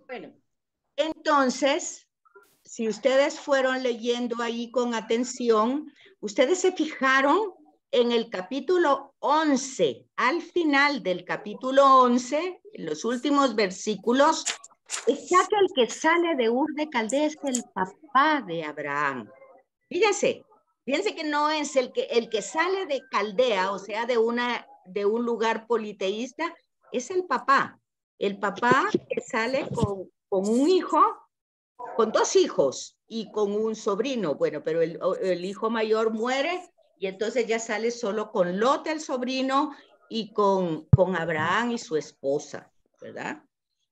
Bueno, entonces, si ustedes fueron leyendo ahí con atención, ustedes se fijaron en el capítulo 11, al final del capítulo 11, en los últimos versículos, está que el que sale de Ur de Caldea es el papá de Abraham. Fíjense, fíjense que no es el que sale de Caldea, o sea, de un lugar politeísta, es el papá. El papá que sale con un hijo, con dos hijos y con un sobrino. Bueno, pero el hijo mayor muere y entonces ya sale solo con Lot, el sobrino, y con Abraham y su esposa, ¿verdad?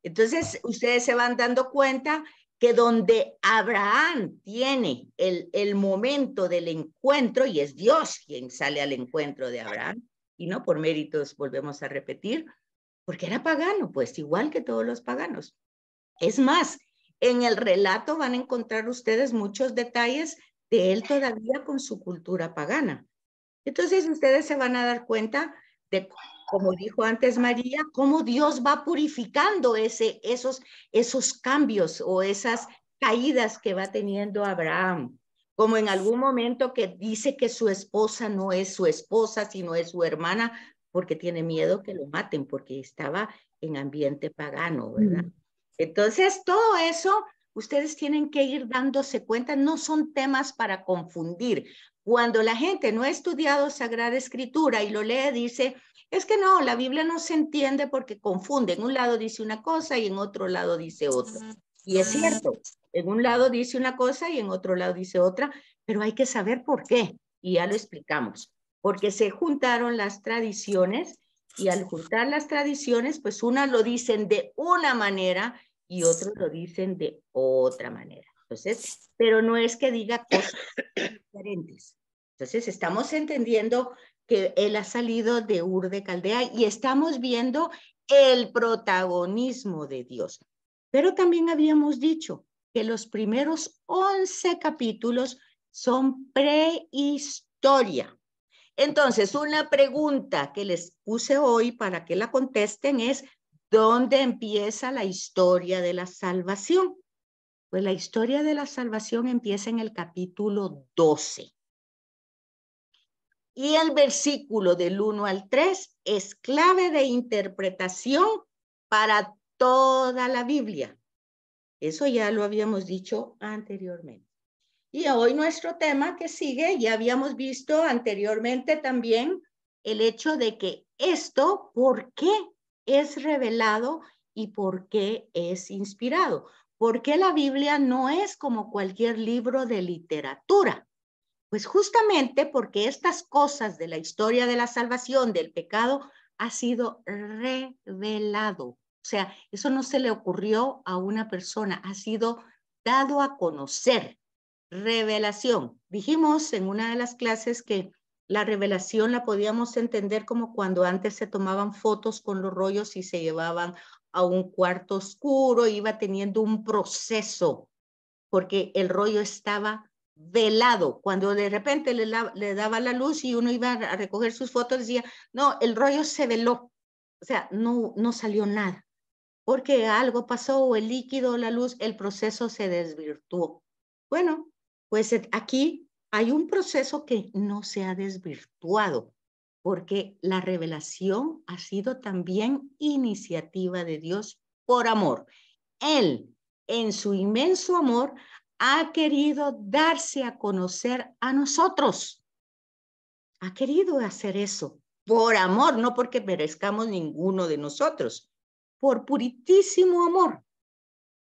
Entonces, ustedes se van dando cuenta que donde Abraham tiene el momento del encuentro, y es Dios quien sale al encuentro de Abraham, y no por méritos, volvemos a repetir, porque era pagano, pues igual que todos los paganos. Es más, en el relato van a encontrar ustedes muchos detalles de él todavía con su cultura pagana. Entonces ustedes se van a dar cuenta de, como dijo antes María, cómo Dios va purificando esos cambios o esas caídas que va teniendo Abraham. Como en algún momento que dice que su esposa no es su esposa, sino es su hermana, porque tiene miedo que lo maten, porque estaba en ambiente pagano, ¿verdad? Entonces, todo eso ustedes tienen que ir dándose cuenta, no son temas para confundir. Cuando la gente no ha estudiado Sagrada Escritura y lo lee, dice, es que no, la Biblia no se entiende porque confunde. En un lado dice una cosa y en otro lado dice otra. Y es cierto, en un lado dice una cosa y en otro lado dice otra, pero hay que saber por qué. Y ya lo explicamos. Porque se juntaron las tradiciones y al juntar las tradiciones, pues unas lo dicen de una manera y otros lo dicen de otra manera. Entonces, pero no es que diga cosas diferentes. Entonces, estamos entendiendo que él ha salido de Ur de Caldea y estamos viendo el protagonismo de Dios. Pero también habíamos dicho que los primeros 11 capítulos son prehistoria. Entonces, una pregunta que les puse hoy para que la contesten es, ¿dónde empieza la historia de la salvación? Pues la historia de la salvación empieza en el capítulo 12. Y el versículo del 1 al 3 es clave de interpretación para toda la Biblia. Eso ya lo habíamos dicho anteriormente. Y hoy nuestro tema que sigue, ya habíamos visto anteriormente también el hecho de que esto, ¿por qué es revelado y por qué es inspirado? ¿Por qué la Biblia no es como cualquier libro de literatura? Pues justamente porque estas cosas de la historia de la salvación, del pecado, ha sido revelado. O sea, eso no se le ocurrió a una persona, ha sido dado a conocer. Revelación. Dijimos en una de las clases que la revelación la podíamos entender como cuando antes se tomaban fotos con los rollos y se llevaban a un cuarto oscuro, iba teniendo un proceso, porque el rollo estaba velado. Cuando de repente le daba la luz y uno iba a recoger sus fotos, decía, no, el rollo se veló. O sea, no salió nada, porque algo pasó o el líquido o la luz, el proceso se desvirtuó. Bueno, pues aquí hay un proceso que no se ha desvirtuado, porque la revelación ha sido también iniciativa de Dios por amor. Él, en su inmenso amor, ha querido darse a conocer a nosotros. Ha querido hacer eso por amor, no porque merezcamos ninguno de nosotros, por puritísimo amor.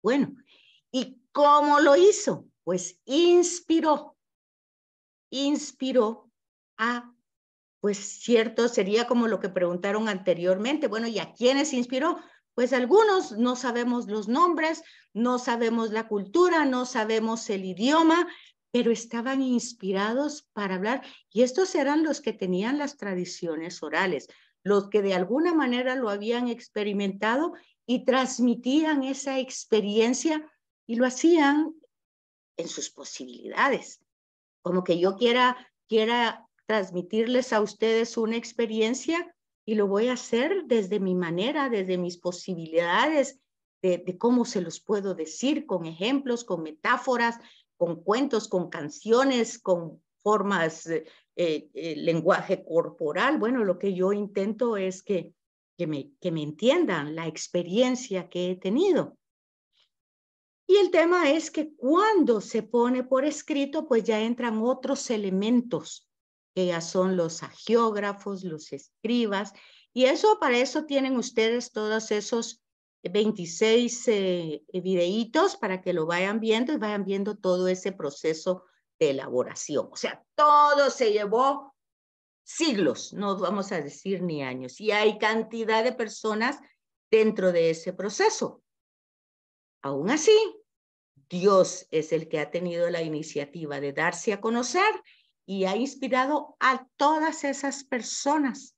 Bueno, ¿y cómo lo hizo? Pues inspiró a, pues cierto, sería como lo que preguntaron anteriormente, bueno, ¿y a quiénes inspiró? Pues algunos no sabemos los nombres, no sabemos la cultura, no sabemos el idioma, pero estaban inspirados para hablar, y estos eran los que tenían las tradiciones orales, los que de alguna manera lo habían experimentado y transmitían esa experiencia y lo hacían en sus posibilidades. Como que yo quiera transmitirles a ustedes una experiencia y lo voy a hacer desde mi manera, desde mis posibilidades. de cómo se los puedo decir, con ejemplos, con metáforas, con cuentos, con canciones, con formas, lenguaje corporal. Bueno, lo que yo intento es que me entiendan la experiencia que he tenido. Y el tema es que cuando se pone por escrito, pues ya entran otros elementos, que ya son los agiógrafos, los escribas, y eso, para eso tienen ustedes todos esos 26 videitos para que lo vayan viendo y vayan viendo todo ese proceso de elaboración. O sea, todo se llevó siglos, no vamos a decir ni años, y hay cantidad de personas dentro de ese proceso. Aún así, Dios es el que ha tenido la iniciativa de darse a conocer y ha inspirado a todas esas personas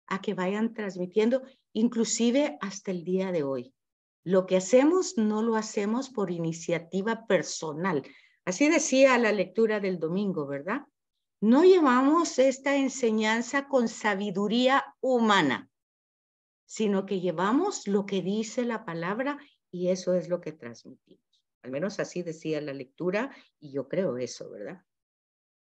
a que vayan transmitiendo, inclusive hasta el día de hoy. Lo que hacemos no lo hacemos por iniciativa personal. Así decía la lectura del domingo, ¿verdad? No llevamos esta enseñanza con sabiduría humana, sino que llevamos lo que dice la palabra y eso es lo que transmitimos. Al menos así decía la lectura y yo creo eso, ¿verdad?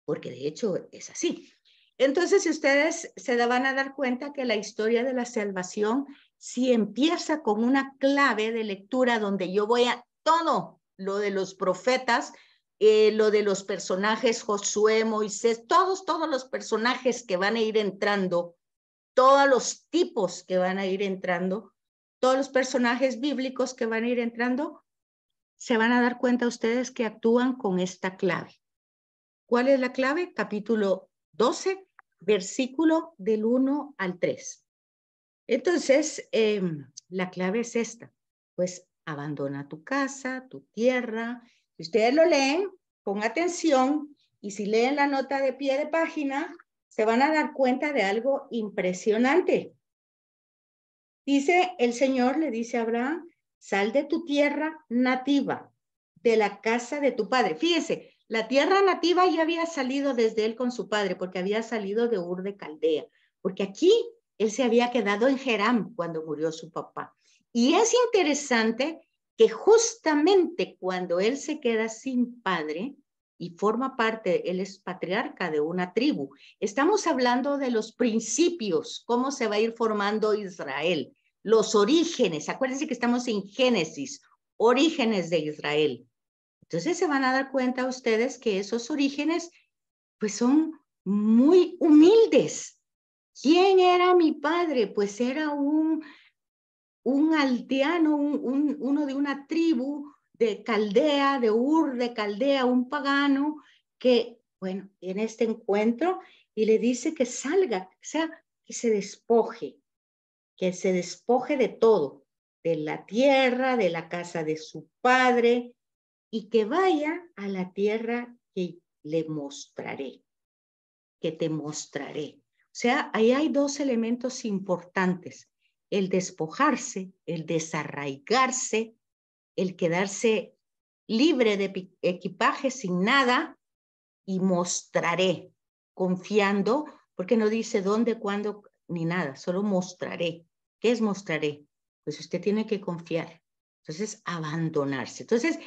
Porque de hecho es así. Entonces, si ustedes se van a dar cuenta que la historia de la salvación, si empieza con una clave de lectura donde yo voy a todo lo de los profetas, lo de los personajes Josué, Moisés, todos los personajes que van a ir entrando, todos los tipos que van a ir entrando, todos los personajes bíblicos que van a ir entrando, se van a dar cuenta ustedes que actúan con esta clave. ¿Cuál es la clave? Capítulo 12, versículo del 1 al 3. Entonces, la clave es esta. Pues abandona tu casa, tu tierra. Si ustedes lo leen con atención y si leen la nota de pie de página, se van a dar cuenta de algo impresionante. Dice, el Señor le dice a Abraham, sal de tu tierra nativa, de la casa de tu padre. Fíjese, la tierra nativa ya había salido desde él con su padre, porque había salido de Ur de Caldea, porque aquí él se había quedado en Geram cuando murió su papá. Y es interesante que justamente cuando él se queda sin padre y forma parte, él es patriarca de una tribu. Estamos hablando de los principios, cómo se va a ir formando Israel, los orígenes. Acuérdense que estamos en Génesis, orígenes de Israel. Entonces se van a dar cuenta ustedes que esos orígenes pues son muy humildes. ¿Quién era mi padre? Pues era un aldeano, uno de una tribu de Caldea, de Ur de Caldea, un pagano que, bueno, en este encuentro y le dice que salga, o sea, que se despoje de todo, de la tierra, de la casa de su padre, y que vaya a la tierra que le mostraré, que te mostraré. O sea, ahí hay dos elementos importantes: el despojarse, el desarraigarse, el quedarse libre de equipaje, sin nada, y mostraré, confiando, porque no dice dónde, cuándo, ni nada, solo mostraré. ¿Qué es mostraré? Pues usted tiene que confiar. Entonces, abandonarse. Entonces,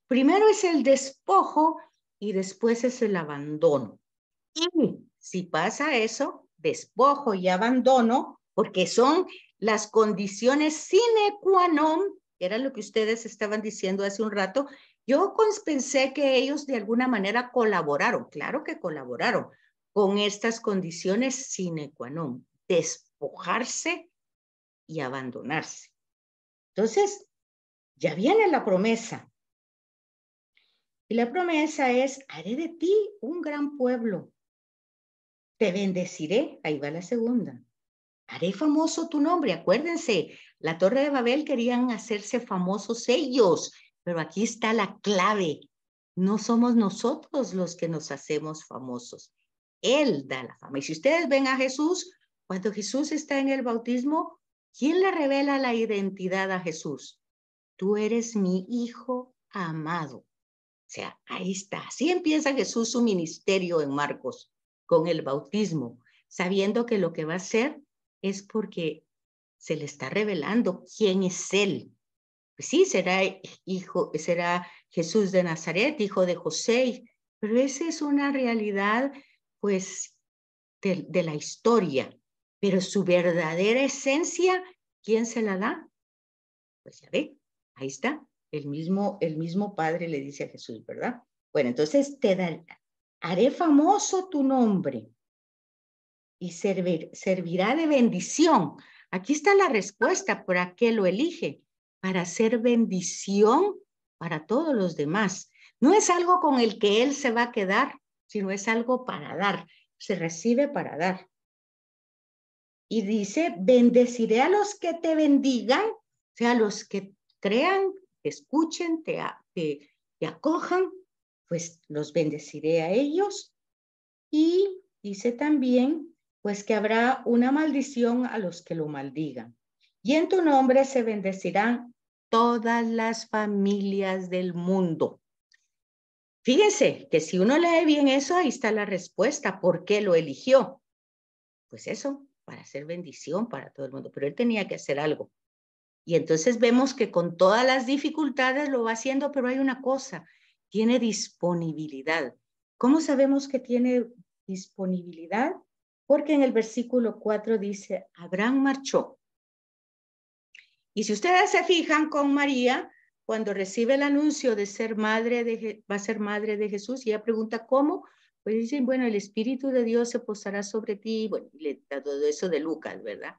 primero es el despojo y después es el abandono. Y si pasa eso, despojo y abandono, porque son las condiciones sine qua non, que era lo que ustedes estaban diciendo hace un rato, yo pensé que ellos de alguna manera colaboraron, claro que colaboraron con estas condiciones sine qua non, despojarse y abandonarse. Entonces, ya viene la promesa. Y la promesa es, haré de ti un gran pueblo. Te bendeciré, ahí va la segunda. Haré famoso tu nombre. Acuérdense, la Torre de Babel querían hacerse famosos ellos, pero aquí está la clave. No somos nosotros los que nos hacemos famosos. Él da la fama. Y si ustedes ven a Jesús, cuando Jesús está en el bautismo, ¿quién le revela la identidad a Jesús? Tú eres mi hijo amado. O sea, ahí está. Así empieza Jesús su ministerio en Marcos, con el bautismo, sabiendo que lo que va a hacer es porque se le está revelando quién es él. Pues sí, será Jesús de Nazaret, hijo de José, pero esa es una realidad, pues, de la historia. Pero su verdadera esencia, ¿quién se la da? Pues ya ve, ahí está. El mismo Padre le dice a Jesús, ¿verdad? Bueno, entonces haré famoso tu nombre y servirá de bendición. Aquí está la respuesta, ¿para qué lo elige? Para ser bendición para todos los demás. No es algo con el que él se va a quedar, sino es algo para dar. Se recibe para dar. Y dice, bendeciré a los que te bendigan, o sea, a los que crean, te escuchen, te acojan, pues los bendeciré a ellos. Y dice también, pues que habrá una maldición a los que lo maldigan. Y en tu nombre se bendecirán todas las familias del mundo. Fíjense que si uno lee bien eso, ahí está la respuesta. ¿Por qué lo eligió? Pues eso, para hacer bendición para todo el mundo. Pero él tenía que hacer algo. Y entonces vemos que con todas las dificultades lo va haciendo, pero hay una cosa, tiene disponibilidad. ¿Cómo sabemos que tiene disponibilidad? Porque en el versículo 4 dice, Abraham marchó. Y si ustedes se fijan con María, cuando recibe el anuncio de ser va a ser madre de Jesús, y ella pregunta, ¿cómo? Pues dicen, bueno, el Espíritu de Dios se posará sobre ti, bueno, todo eso de Lucas, ¿verdad?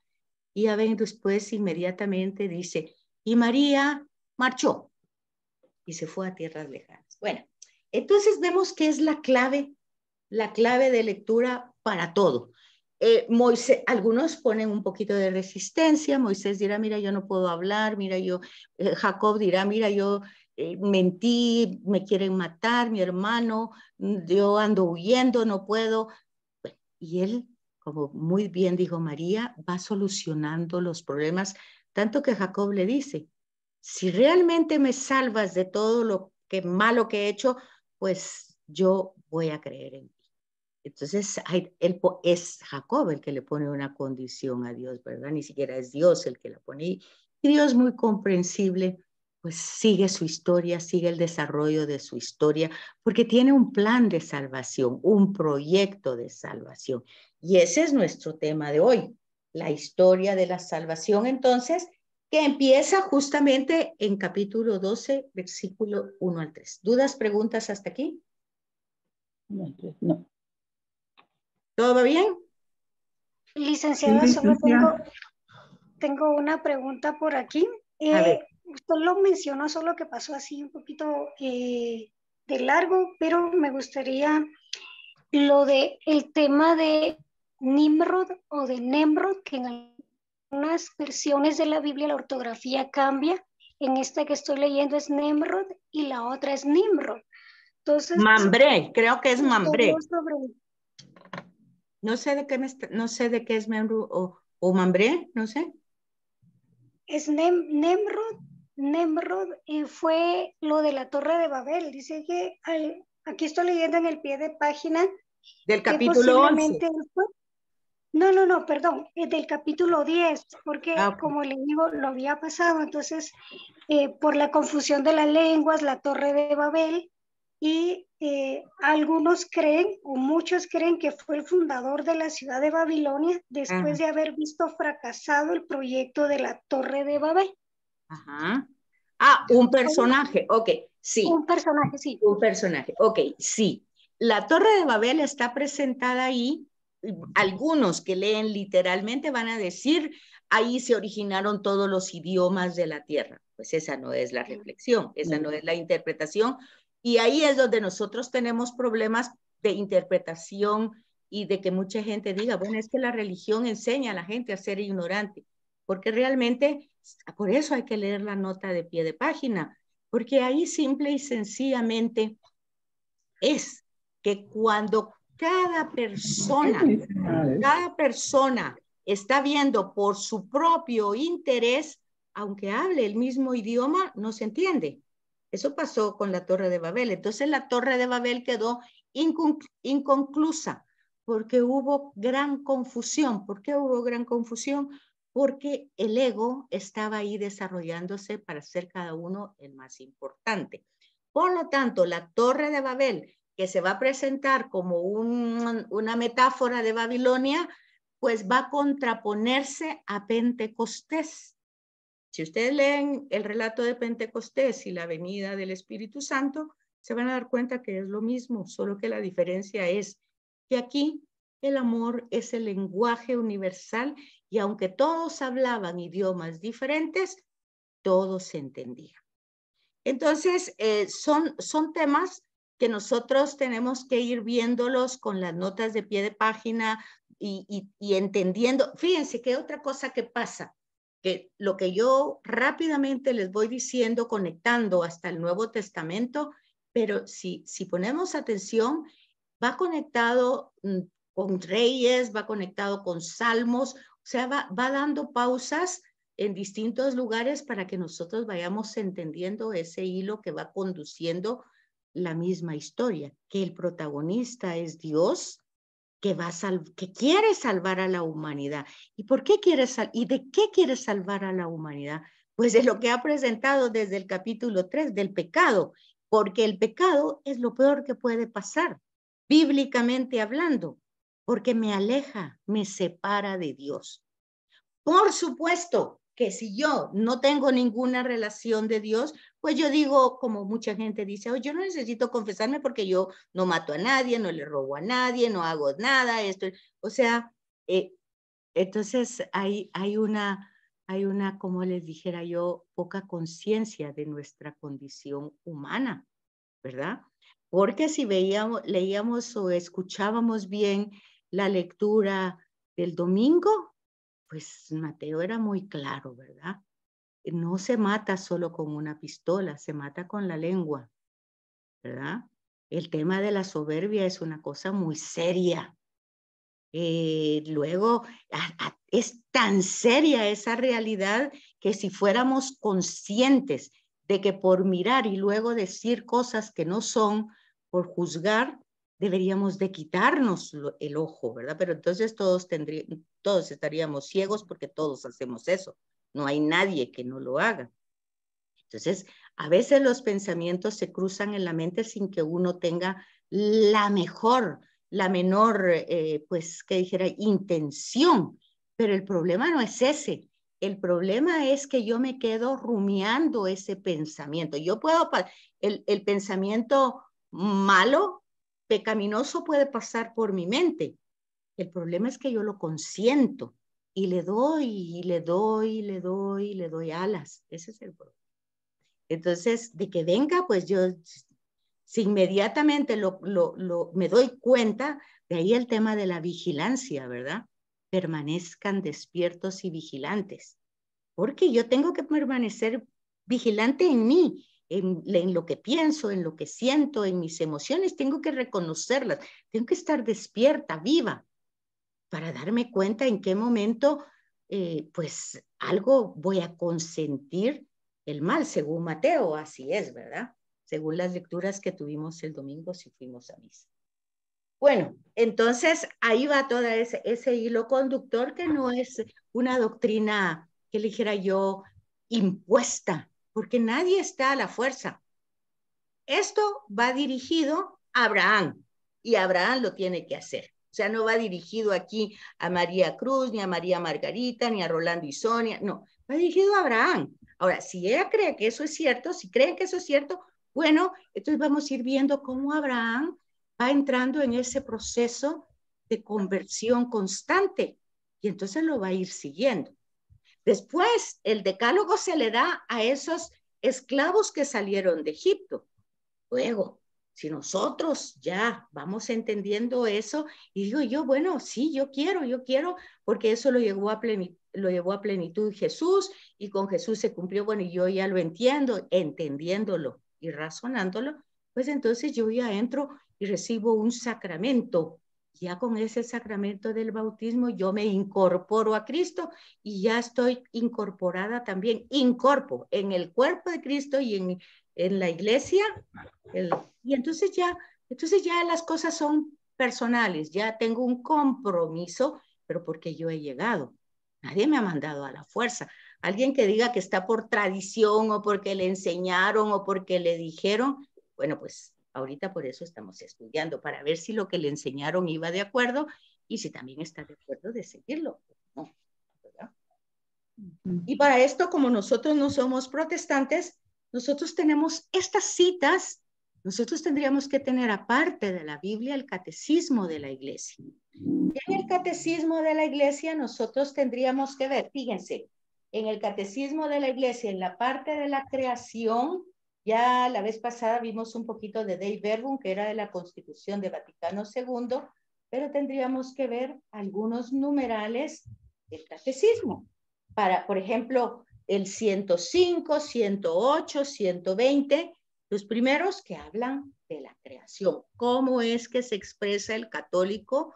Y ya ven, después inmediatamente dice, y María marchó y se fue a tierras lejanas. Bueno, entonces vemos que es la clave de lectura para todo. Moisés, algunos ponen un poquito de resistencia, Moisés dirá, mira, yo no puedo hablar, mira, Jacob dirá, mira, yo mentí, me quieren matar, mi hermano, yo ando huyendo, no puedo. Bueno, y él, como muy bien dijo María, va solucionando los problemas, tanto que Jacob le dice, si realmente me salvas de todo lo malo que he hecho, pues yo voy a creer en ti. Entonces, es Jacob el que le pone una condición a Dios, ¿verdad? Ni siquiera es Dios el que la pone. Y Dios, muy comprensible, pues sigue su historia, sigue el desarrollo de su historia, porque tiene un plan de salvación, un proyecto de salvación. Y ese es nuestro tema de hoy, la historia de la salvación, entonces, que empieza justamente en capítulo 12, versículo 1 al 3. ¿Dudas, preguntas hasta aquí? No. ¿Todo va bien? Licenciada, solo tengo una pregunta por aquí. A ver. Usted lo mencionó, solo que pasó así un poquito de largo, pero me gustaría lo de el tema de Nimrod o de Nemrod, que en algunas versiones de la Biblia la ortografía cambia. En esta que estoy leyendo es Nemrod y la otra es Nimrod. Entonces, Mambré, creo que es Mambré. sobre... No sé de qué es Memru o Mambré, no sé. Es Nemrod. Nemrod fue lo de la Torre de Babel. Dice que aquí estoy leyendo en el pie de página Del que capítulo 11. posiblemente fue. No, perdón, del capítulo 10, porque Okay. como le digo, lo había pasado. Entonces, por la confusión de las lenguas, la Torre de Babel, y algunos creen, o muchos creen, que fue el fundador de la ciudad de Babilonia después de haber visto fracasado el proyecto de la Torre de Babel. Ajá. Ah, un personaje, ok, sí. Un personaje, sí. Un personaje, ok, sí. La Torre de Babel está presentada ahí. Algunos que leen literalmente van a decir, ahí se originaron todos los idiomas de la tierra. Pues esa no es la reflexión, esa no es la interpretación. Y ahí es donde nosotros tenemos problemas de interpretación y de que mucha gente diga, bueno, es que la religión enseña a la gente a ser ignorante, porque realmente, por eso hay que leer la nota de pie de página, porque ahí simple y sencillamente es que cuando cada persona está viendo por su propio interés, aunque hable el mismo idioma, no se entiende. Eso pasó con la Torre de Babel. Entonces la Torre de Babel quedó inconclusa porque hubo gran confusión. ¿Por qué hubo gran confusión? porque el ego estaba ahí desarrollándose para ser cada uno el más importante. Por lo tanto, la Torre de Babel, que se va a presentar como una metáfora de Babilonia, pues va a contraponerse a Pentecostés. Si ustedes leen el relato de Pentecostés y la venida del Espíritu Santo, se van a dar cuenta que es lo mismo, solo que la diferencia es que aquí el amor es el lenguaje universal y aunque todos hablaban idiomas diferentes, todos se entendían. Entonces, son temas que nosotros tenemos que ir viéndolos con las notas de pie de página y entendiendo. Fíjense que otra cosa que pasa, que lo que yo rápidamente les voy diciendo, conectando hasta el Nuevo Testamento, pero si ponemos atención, va conectado con Reyes, va conectado con Salmos, o sea, va dando pausas en distintos lugares para que nosotros vayamos entendiendo ese hilo que va conduciendo la misma historia, que el protagonista es Dios, que quiere salvar a la humanidad. ¿Y por qué quiere y de qué quiere salvar a la humanidad? Pues de lo que ha presentado desde el capítulo 3, del pecado, porque el pecado es lo peor que puede pasar, bíblicamente hablando, porque me aleja, me separa de Dios. Por supuesto que si yo no tengo ninguna relación de Dios, pues yo digo, como mucha gente dice, oh, yo no necesito confesarme porque yo no mato a nadie, no le robo a nadie, no hago nada, esto, o sea, entonces hay una, como les dijera yo, poca conciencia de nuestra condición humana, ¿verdad? Porque si leíamos o escuchábamos bien la lectura del domingo, pues Mateo era muy claro, ¿verdad? No se mata solo con una pistola, se mata con la lengua, ¿verdad? El tema de la soberbia es una cosa muy seria. Luego, es tan seria esa realidad que si fuéramos conscientes de que por mirar y luego decir cosas que no son, por juzgar, deberíamos de quitarnos el ojo, ¿verdad? Pero entonces todos estaríamos ciegos porque todos hacemos eso. No hay nadie que no lo haga. Entonces, a veces los pensamientos se cruzan en la mente sin que uno tenga la menor, pues, que dijera, intención. Pero el problema no es ese. El problema es que yo me quedo rumiando ese pensamiento. El pensamiento malo, pecaminoso puede pasar por mi mente. El problema es que yo lo consiento y le doy, y le doy, y le doy, y le doy alas. Ese es el problema. Entonces, de que venga, pues yo, si inmediatamente me doy cuenta, de ahí el tema de la vigilancia, ¿verdad? Permanezcan despiertos y vigilantes, porque yo tengo que permanecer vigilante en mí, en lo que pienso, en lo que siento, en mis emociones, tengo que reconocerlas, tengo que estar despierta, viva, para darme cuenta en qué momento, pues algo voy a consentir el mal, según Mateo, así es, ¿verdad? Según las lecturas que tuvimos el domingo si fuimos a misa. Bueno, entonces ahí va todo ese hilo conductor que no es una doctrina que le dijera yo impuesta, porque nadie está a la fuerza. Esto va dirigido a Abraham y Abraham lo tiene que hacer. O sea, no va dirigido aquí a María Cruz, ni a María Margarita, ni a Rolando y Sonia, no, va dirigido a Abraham. Ahora, si ella cree que eso es cierto, si creen que eso es cierto, bueno, entonces vamos a ir viendo cómo Abraham va entrando en ese proceso de conversión constante y entonces lo va a ir siguiendo. Después, el decálogo se le da a esos esclavos que salieron de Egipto. Luego, si nosotros ya vamos entendiendo eso, y digo yo, bueno, sí, yo quiero, porque eso lo llevó a plenitud Jesús, y con Jesús se cumplió, bueno, y yo ya lo entiendo, entendiéndolo y razonándolo, pues entonces yo ya entro y recibo un sacramento. Ya con ese sacramento del bautismo yo me incorporo a Cristo y ya estoy incorporada también, incorporo en el cuerpo de Cristo y en la iglesia. Y entonces ya las cosas son personales, ya tengo un compromiso, pero porque yo he llegado. Nadie me ha mandado a la fuerza. Alguien que diga que está por tradición o porque le enseñaron o porque le dijeron, bueno, pues ahorita por eso estamos estudiando, para ver si lo que le enseñaron iba de acuerdo y si también está de acuerdo de seguirlo. No, ¿verdad? Y para esto, como nosotros no somos protestantes, nosotros tenemos estas citas. Nosotros tendríamos que tener, aparte de la Biblia, el catecismo de la iglesia. En el catecismo de la iglesia nosotros tendríamos que ver, fíjense, en el catecismo de la iglesia, en la parte de la creación, ya la vez pasada vimos un poquito de Dei Verbum, que era de la Constitución de Vaticano II, pero tendríamos que ver algunos numerales del catecismo. Para, por ejemplo, el 105, 108, 120, los primeros que hablan de la creación. ¿Cómo es que se expresa el católico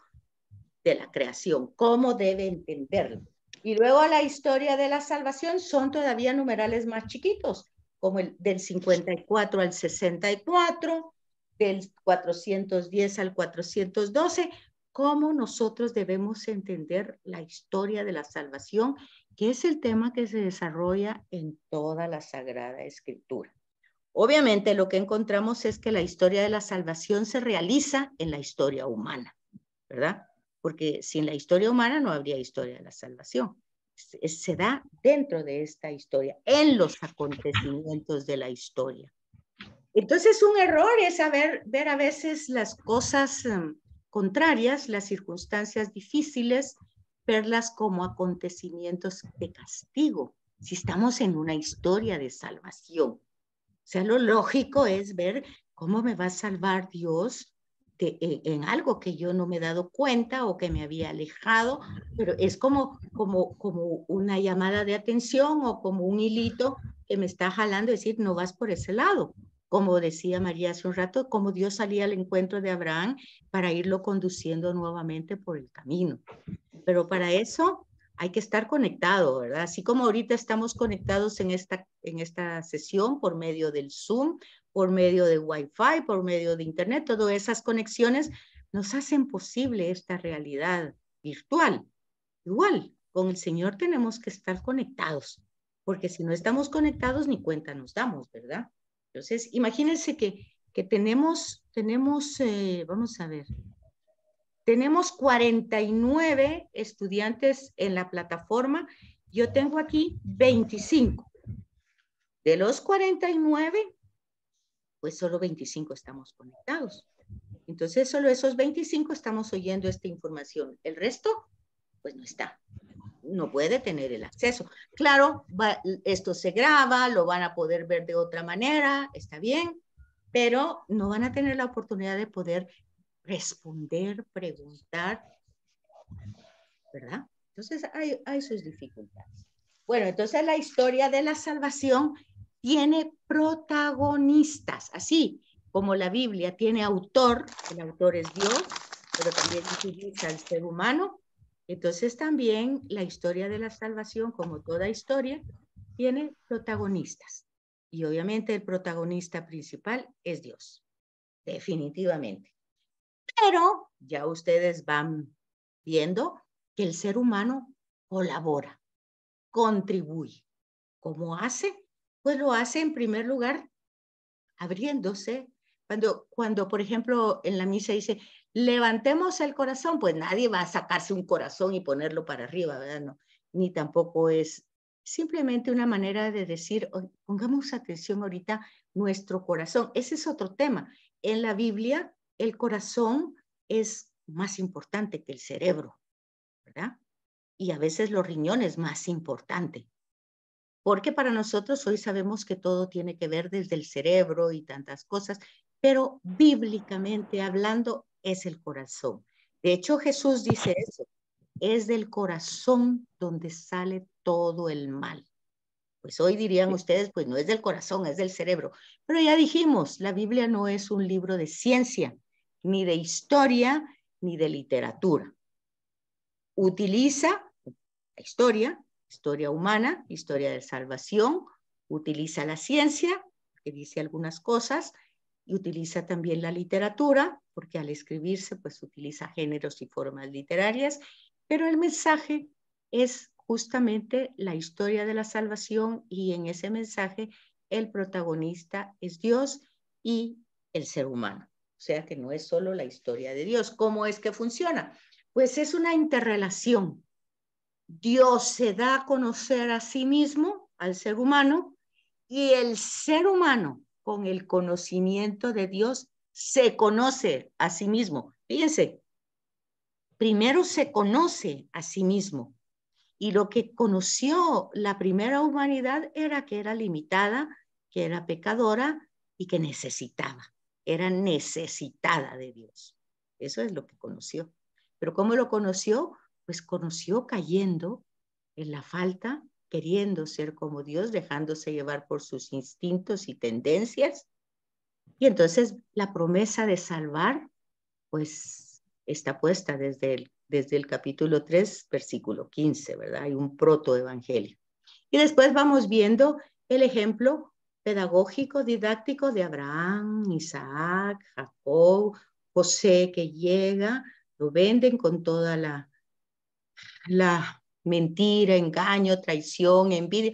de la creación? ¿Cómo debe entenderlo? Y luego la historia de la salvación son todavía numerales más chiquitos, como el del 54 al 64, del 410 al 412, cómo nosotros debemos entender la historia de la salvación, que es el tema que se desarrolla en toda la Sagrada Escritura. Obviamente lo que encontramos es que la historia de la salvación se realiza en la historia humana, ¿verdad? Porque sin la historia humana no habría historia de la salvación. Se da dentro de esta historia, en los acontecimientos de la historia. Entonces un error es ver a veces las cosas contrarias, las circunstancias difíciles, verlas como acontecimientos de castigo, si estamos en una historia de salvación. O sea, lo lógico es ver cómo me va a salvar Dios en algo que yo no me he dado cuenta o que me había alejado, pero es como una llamada de atención o como un hilito que me está jalando, decir, no vas por ese lado. Como decía María hace un rato, como Dios salía al encuentro de Abraham para irlo conduciendo nuevamente por el camino. Pero para eso hay que estar conectado, ¿verdad? Así como ahorita estamos conectados en esta sesión por medio del Zoom, por medio de Wi-Fi, por medio de Internet, todas esas conexiones nos hacen posible esta realidad virtual. Igual, con el Señor tenemos que estar conectados, porque si no estamos conectados ni cuenta nos damos, ¿verdad? Entonces, imagínense que tenemos vamos a ver, tenemos 49 estudiantes en la plataforma. Yo tengo aquí 25. De los 49, pues solo 25 estamos conectados. Entonces, solo esos 25 estamos oyendo esta información. El resto, pues no está. No puede tener el acceso. Claro, esto se graba, lo van a poder ver de otra manera, está bien, pero no van a tener la oportunidad de poder responder, preguntar, ¿verdad? Entonces hay sus dificultades. Bueno, entonces la historia de la salvación tiene protagonistas, así como la Biblia tiene autor, el autor es Dios, pero también utiliza al ser humano. Entonces también la historia de la salvación, como toda historia, tiene protagonistas. Y obviamente el protagonista principal es Dios, definitivamente. Pero ya ustedes van viendo que el ser humano colabora, contribuye. ¿Cómo hace? Pues lo hace en primer lugar abriéndose. Cuando, por ejemplo, en la misa dice, levantemos el corazón, pues nadie va a sacarse un corazón y ponerlo para arriba, ¿verdad? No, ni tampoco es simplemente una manera de decir, oh, pongamos atención ahorita nuestro corazón. Ese es otro tema. En la Biblia, el corazón es más importante que el cerebro, ¿verdad? Y a veces los riñones más importante. Porque para nosotros hoy sabemos que todo tiene que ver desde el cerebro y tantas cosas, pero bíblicamente hablando es el corazón. De hecho, Jesús dice eso, es del corazón donde sale todo el mal. Pues hoy dirían ustedes, pues no es del corazón, es del cerebro. Pero ya dijimos, la Biblia no es un libro de ciencia, ni de historia, ni de literatura. Utiliza la historia humana, historia de salvación, utiliza la ciencia, que dice algunas cosas, y utiliza también la literatura, porque al escribirse pues utiliza géneros y formas literarias, pero el mensaje es justamente la historia de la salvación, y en ese mensaje el protagonista es Dios y el ser humano. O sea que no es solo la historia de Dios. ¿Cómo es que funciona? Pues es una interrelación. Dios se da a conocer a sí mismo, al ser humano, y el ser humano, con el conocimiento de Dios, se conoce a sí mismo. Fíjense, primero se conoce a sí mismo. Y lo que conoció la primera humanidad era que era limitada, que era pecadora y que necesitaba. Era necesitada de Dios. Eso es lo que conoció. Pero ¿cómo lo conoció? Pues conoció cayendo en la falta, queriendo ser como Dios, dejándose llevar por sus instintos y tendencias. Y entonces la promesa de salvar, pues está puesta desde el capítulo 3, versículo 15, ¿verdad? Hay un protoevangelio. Y después vamos viendo el ejemplo pedagógico, didáctico de Abraham, Isaac, Jacob, José, que llega, lo venden con toda la mentira, engaño, traición, envidia.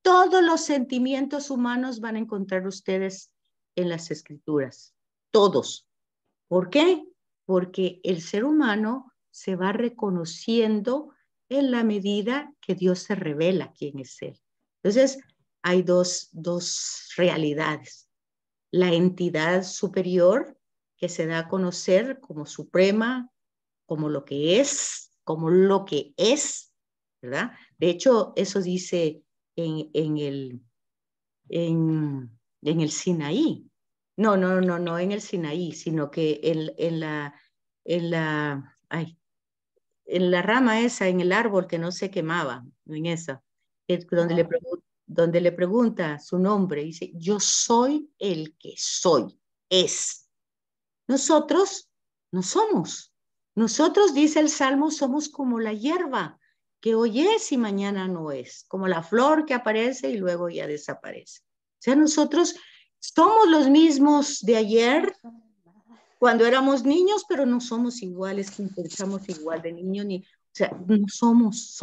Todos los sentimientos humanos van a encontrar ustedes en las escrituras, todos. ¿Por qué? Porque el ser humano se va reconociendo en la medida que Dios se revela quién es Él. Entonces, hay dos realidades. La entidad superior, que se da a conocer como suprema, como lo que es, ¿verdad? De hecho, eso dice en el Sinaí. No en el Sinaí, sino que ay, en la rama esa, en el árbol que no se quemaba, en esa, donde le pregunta su nombre, dice, yo soy el que soy, es. Nosotros no somos. Nosotros, dice el Salmo, somos como la hierba, que hoy es y mañana no es, como la flor que aparece y luego ya desaparece. O sea, nosotros somos los mismos de ayer, cuando éramos niños, pero no somos iguales, ni pensamos igual de niño, o sea, no somos,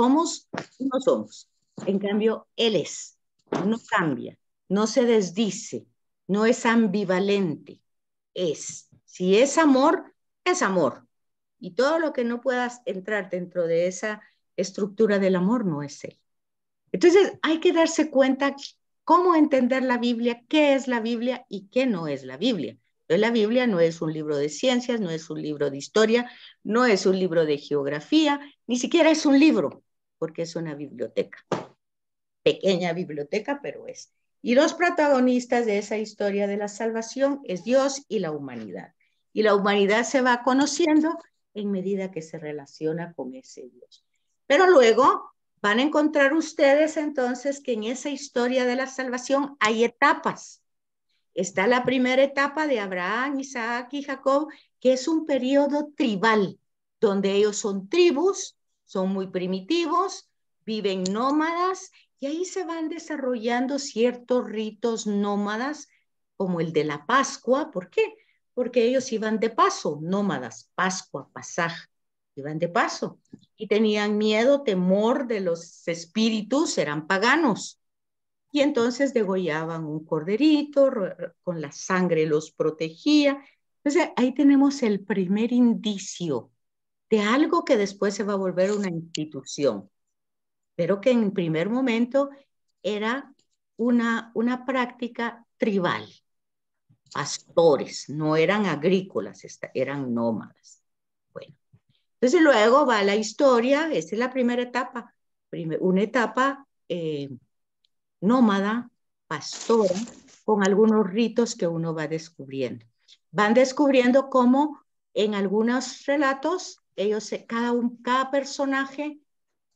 no somos. En cambio, Él es, no cambia, no se desdice, no es ambivalente, es. Si es amor, es amor. Y todo lo que no puedas entrar dentro de esa estructura del amor no es Él. Entonces, hay que darse cuenta cómo entender la Biblia, qué es la Biblia y qué no es la Biblia. Entonces, la Biblia no es un libro de ciencias, no es un libro de historia, no es un libro de geografía, ni siquiera es un libro, porque es una biblioteca. Pequeña biblioteca, pero es. Y los protagonistas de esa historia de la salvación es Dios y la humanidad. Y la humanidad se va conociendo en medida que se relaciona con ese Dios. Pero luego van a encontrar ustedes entonces que en esa historia de la salvación hay etapas. Está la primera etapa de Abraham, Isaac y Jacob, que es un periodo tribal, donde ellos son tribus, son muy primitivos, viven nómadas, y ahí se van desarrollando ciertos ritos nómadas, como el de la Pascua. ¿Por qué? Porque ellos iban de paso, nómadas, Pascua, pasaje, iban de paso, y tenían miedo, temor de los espíritus, eran paganos. Y entonces degollaban un corderito, con la sangre los protegía. Entonces ahí tenemos el primer indicio de algo que después se va a volver una institución, pero que en primer momento era una práctica tribal. Pastores, no eran agrícolas, eran nómadas. Bueno, entonces luego va la historia, esa es la primera etapa, una etapa nómada, pastora, con algunos ritos que uno va descubriendo. Van descubriendo cómo en algunos relatos, cada personaje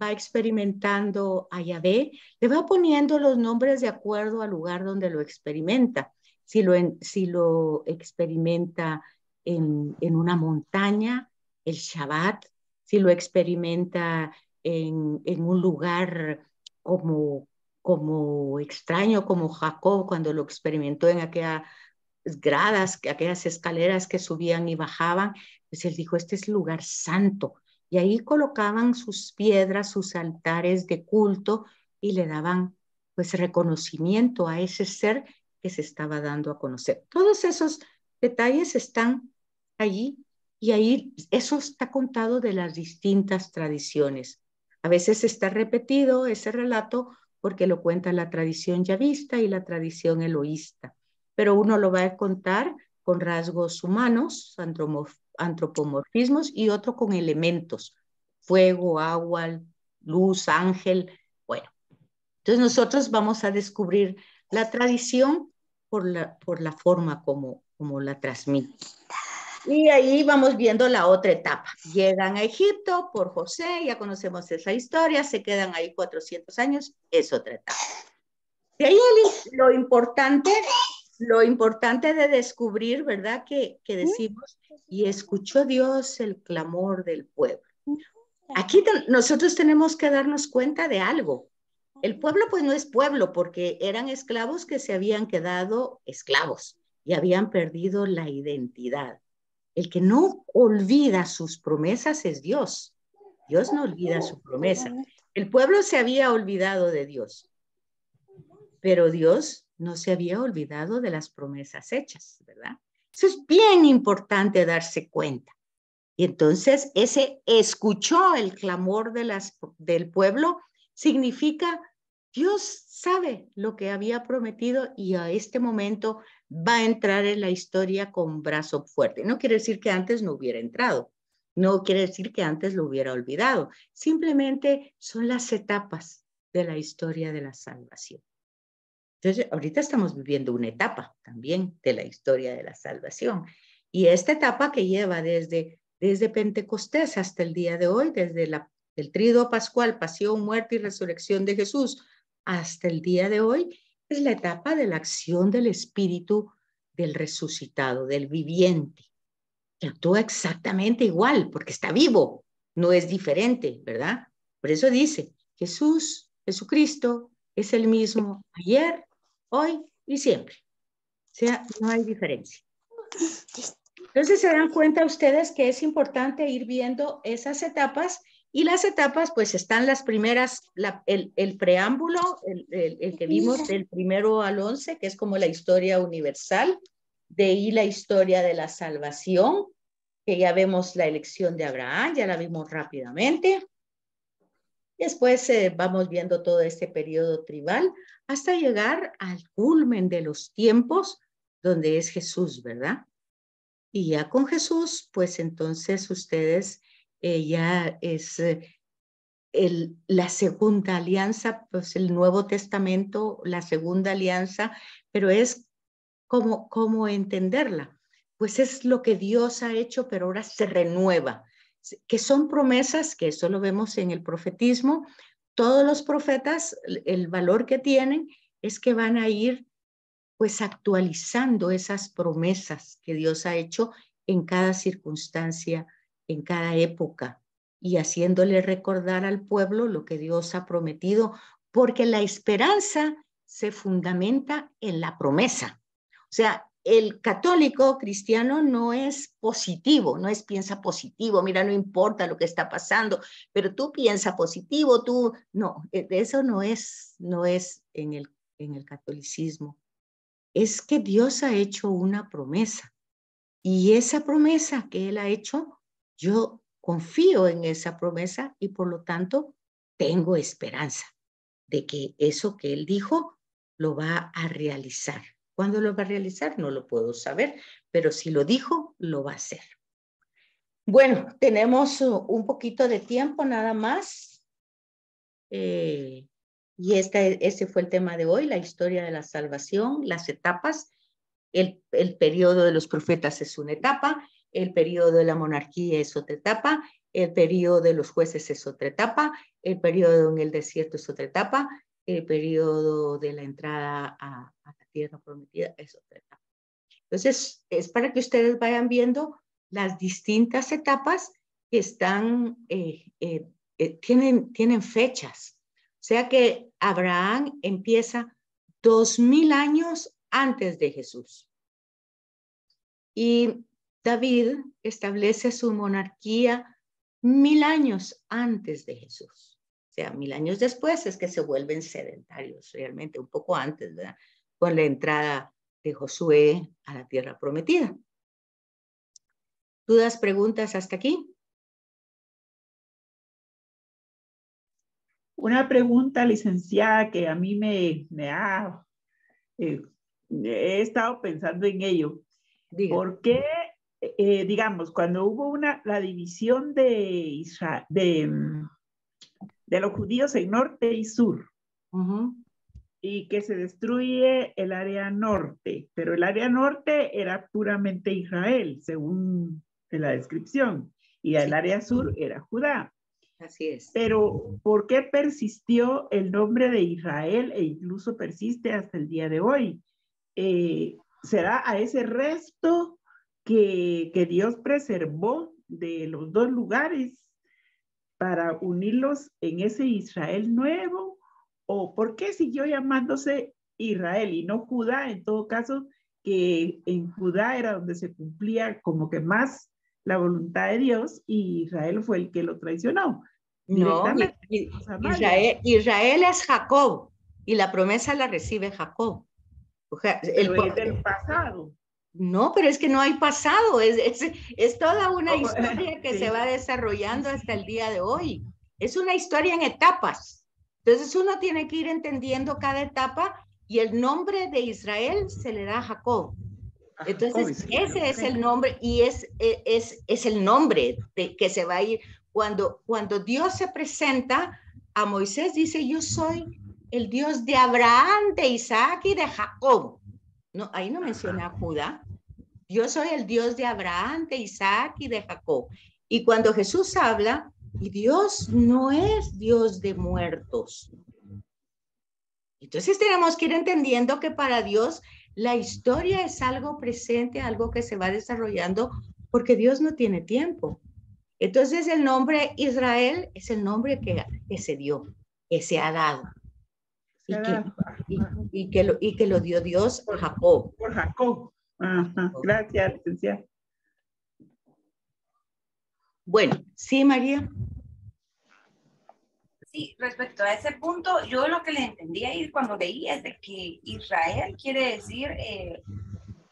va experimentando a Yahvé, le va poniendo los nombres de acuerdo al lugar donde lo experimenta. Si lo experimenta en una montaña, el Shabbat, si lo experimenta en un lugar como extraño, como Jacob cuando lo experimentó en aquellas gradas, aquellas escaleras que subían y bajaban, pues él dijo, este es lugar santo. Y ahí colocaban sus piedras, sus altares de culto y le daban pues reconocimiento a ese ser que se estaba dando a conocer. Todos esos detalles están allí y ahí eso está contado de las distintas tradiciones. A veces está repetido ese relato porque lo cuenta la tradición yavista y la tradición eloísta, pero uno lo va a contar con rasgos humanos, antropomorfismos y otro con elementos, fuego, agua, luz, ángel. Bueno, entonces nosotros vamos a descubrir la tradición por la forma como la transmite. Y ahí vamos viendo la otra etapa. Llegan a Egipto por José, ya conocemos esa historia, se quedan ahí 400 años, es otra etapa. De ahí lo importante de descubrir, ¿verdad? Que decimos, y escuchó Dios el clamor del pueblo. Aquí nosotros tenemos que darnos cuenta de algo. El pueblo pues no es pueblo porque eran esclavos que se habían quedado esclavos y habían perdido la identidad. El que no olvida sus promesas es Dios. Dios no olvida su promesa. El pueblo se había olvidado de Dios, pero Dios no se había olvidado de las promesas hechas, ¿verdad? Eso es bien importante darse cuenta. Y entonces ese escuchó el clamor del pueblo significa Dios sabe lo que había prometido y a este momento va a entrar en la historia con brazo fuerte. No quiere decir que antes no hubiera entrado, no quiere decir que antes lo hubiera olvidado, simplemente son las etapas de la historia de la salvación. Entonces, ahorita estamos viviendo una etapa también de la historia de la salvación. Y esta etapa que lleva desde Pentecostés hasta el día de hoy, desde el tríodo pascual, pasión, muerte y resurrección de Jesús, hasta el día de hoy, es la etapa de la acción del Espíritu del resucitado, del viviente, que actúa exactamente igual, porque está vivo, no es diferente, ¿verdad? Por eso dice, Jesucristo, es el mismo ayer, hoy y siempre. O sea, no hay diferencia. Entonces se dan cuenta ustedes que es importante ir viendo esas etapas y las etapas pues están las primeras, el preámbulo, el que vimos del 1 al 11, que es como la historia universal, de ahí la historia de la salvación, que ya vemos la elección de Abraham, ya la vimos rápidamente. Después vamos viendo todo este periodo tribal hasta llegar al culmen de los tiempos donde es Jesús, ¿verdad? Y ya con Jesús, pues entonces ustedes ya es la segunda alianza, pues el Nuevo Testamento, la segunda alianza, pero es como entenderla. Pues es lo que Dios ha hecho, pero ahora se renueva, que son promesas, que eso lo vemos en el profetismo. Todos los profetas, el valor que tienen es que van a ir pues actualizando esas promesas que Dios ha hecho en cada circunstancia, en cada época, y haciéndole recordar al pueblo lo que Dios ha prometido, porque la esperanza se fundamenta en la promesa. O sea, el católico cristiano no es positivo, no es piensa positivo, mira, no importa lo que está pasando, pero tú piensa positivo, tú, no, eso no es en el catolicismo. Es que Dios ha hecho una promesa y esa promesa que Él ha hecho, yo confío en esa promesa y por lo tanto tengo esperanza de que eso que Él dijo lo va a realizar. ¿Cuándo lo va a realizar? No lo puedo saber, pero si lo dijo, lo va a hacer. Bueno, tenemos un poquito de tiempo nada más. Y ese fue el tema de hoy, la historia de la salvación, las etapas. El periodo de los profetas es una etapa, el periodo de la monarquía es otra etapa, el periodo de los jueces es otra etapa, el periodo en el desierto es otra etapa, el periodo de la entrada a la tierra prometida es otra etapa. Entonces, es para que ustedes vayan viendo las distintas etapas que están, tienen fechas. O sea que Abraham empieza 2000 años antes de Jesús. Y David establece su monarquía 1000 años antes de Jesús. O sea, 1000 años después es que se vuelven sedentarios, realmente un poco antes, ¿verdad? Con la entrada de Josué a la tierra prometida. ¿Dudas, preguntas hasta aquí? Una pregunta, licenciada, que a mí he estado pensando en ello. Diga. ¿Por qué, digamos, cuando hubo la división de los judíos en norte y sur, y que se destruye el área norte, pero el área norte era puramente Israel, según la descripción, y el área sur era Judá? Así es. Pero, ¿por qué persistió el nombre de Israel e incluso persiste hasta el día de hoy? ¿Será a ese resto que Dios preservó de los dos lugares para unirlos en ese Israel nuevo? ¿O por qué siguió llamándose Israel y no Judá? En todo caso, que en Judá era donde se cumplía como que más la voluntad de Dios, y Israel fue el que lo traicionó. No, Israel es Jacob y la promesa la recibe Jacob. Pero es del pasado. No, pero es que no hay pasado, es toda una historia que se va desarrollando hasta el día de hoy. Es una historia en etapas. Entonces uno tiene que ir entendiendo cada etapa, y el nombre de Israel se le da a Jacob. Entonces ese es el nombre, y es el nombre que se va a ir. Cuando Dios se presenta a Moisés, dice: yo soy el Dios de Abraham, de Isaac y de Jacob. No, ahí no menciona a Judá. Yo soy el Dios de Abraham, de Isaac y de Jacob. Y cuando Jesús habla, y Dios no es Dios de muertos. Entonces tenemos que ir entendiendo que para Dios la historia es algo presente, algo que se va desarrollando, porque Dios no tiene tiempo. Entonces el nombre Israel es el nombre que se dio, que se ha dado. Y que lo dio Dios a Jacob. Por Jacob. Ajá. Gracias, licenciada. Bueno, sí, María. Sí, respecto a ese punto, yo lo que le entendía ahí cuando leía es de que Israel quiere decir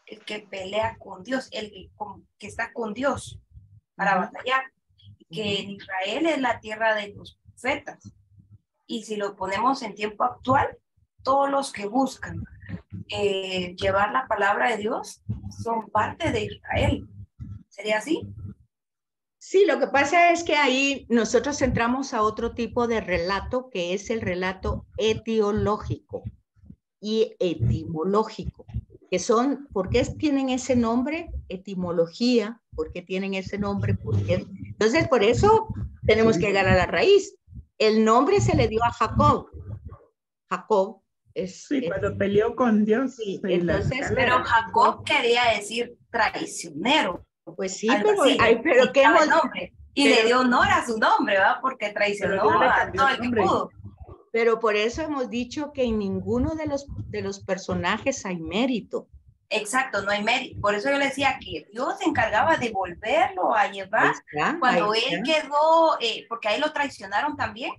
el que pelea con Dios, el que está con Dios para batallar. Que en Israel es la tierra de los profetas. Y si lo ponemos en tiempo actual, todos los que buscan llevar la palabra de Dios son parte de Israel. ¿Sería así? Sí, lo que pasa es que ahí nosotros entramos a otro tipo de relato, que es el relato etiológico y etimológico, que son, ¿por qué tienen ese nombre? Etimología, ¿por qué tienen ese nombre? Entonces, por eso tenemos que llegar a la raíz. El nombre se le dio a Jacob. Jacob cuando peleó con Dios. Sí, entonces, pero Jacob quería decir traicionero. Pues sí, pero ¿qué hemos... nombre? Y le dio honor a su nombre, ¿verdad? Porque traicionó a todo el que pudo. Pero por eso hemos dicho que en ninguno de los personajes hay mérito. Exacto, no hay mérito. Por eso yo le decía que Dios se encargaba de volverlo a llevar cuando él quedó, porque ahí lo traicionaron también.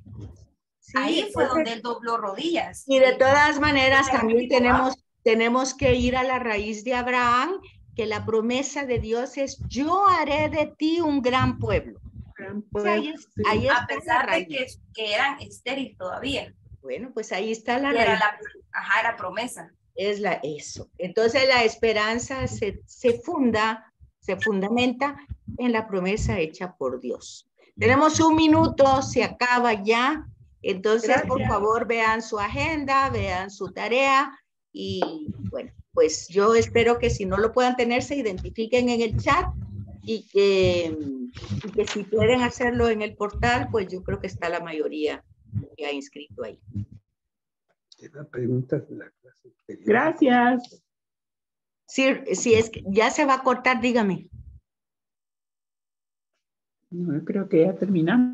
Sí, ahí fue donde él dobló rodillas. Y de todas maneras también tenemos que ir a la raíz de Abraham, que la promesa de Dios es: yo haré de ti un gran pueblo. O sea, ahí a pesar de que eran estériles todavía. Bueno, pues ahí está la raíz. Era la promesa. Eso. Entonces la esperanza se fundamenta en la promesa hecha por Dios. Tenemos 1 minuto, se acaba ya. Entonces, gracias. Por favor, vean su agenda, vean su tarea, y bueno, pues yo espero que si no lo puedan tener, se identifiquen en el chat, y que si pueden hacerlo en el portal, pues yo creo que está la mayoría que ha inscrito ahí. Preguntas de la clase. Gracias. Si es que ya se va a cortar, dígame. No, yo creo que ya terminamos.